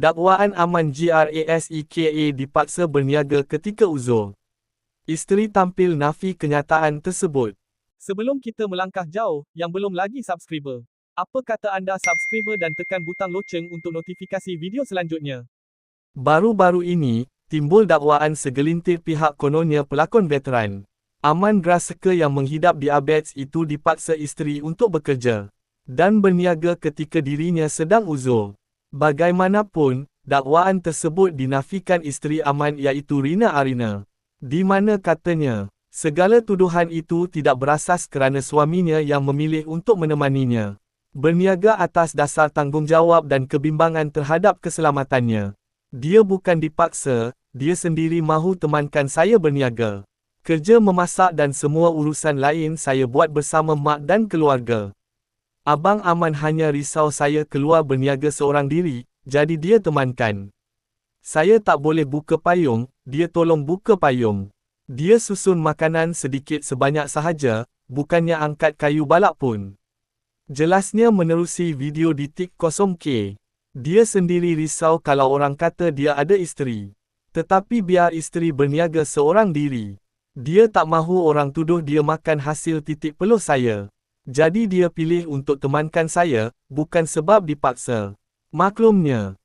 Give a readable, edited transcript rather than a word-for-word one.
Dakwaan Aman Graseka dipaksa berniaga ketika uzur. Isteri tampil nafi kenyataan tersebut. Sebelum kita melangkah jauh, yang belum lagi subscriber, apa kata anda subscriber dan tekan butang loceng untuk notifikasi video selanjutnya? Baru-baru ini, timbul dakwaan segelintir pihak kononnya pelakon veteran Aman Graseka yang menghidap diabetes itu dipaksa isteri untuk bekerja dan berniaga ketika dirinya sedang uzur. Bagaimanapun, dakwaan tersebut dinafikan isteri Aman iaitu Rina Arina, di mana katanya, segala tuduhan itu tidak berasas kerana suaminya yang memilih untuk menemaninya berniaga atas dasar tanggungjawab dan kebimbangan terhadap keselamatannya. Dia bukan dipaksa, dia sendiri mahu temankan saya berniaga. Kerja memasak dan semua urusan lain saya buat bersama mak dan keluarga. Abang Aman hanya risau saya keluar berniaga seorang diri, jadi dia temankan. Saya tak boleh buka payung, dia tolong buka payung. Dia susun makanan sedikit sebanyak sahaja, bukannya angkat kayu balak pun. Jelasnya menerusi video di Tik0K. Dia sendiri risau kalau orang kata dia ada isteri. Tetapi biar isteri berniaga seorang diri. Dia tak mahu orang tuduh dia makan hasil titik peluh saya. Jadi dia pilih untuk temankan saya, bukan sebab dipaksa. Maklumnya,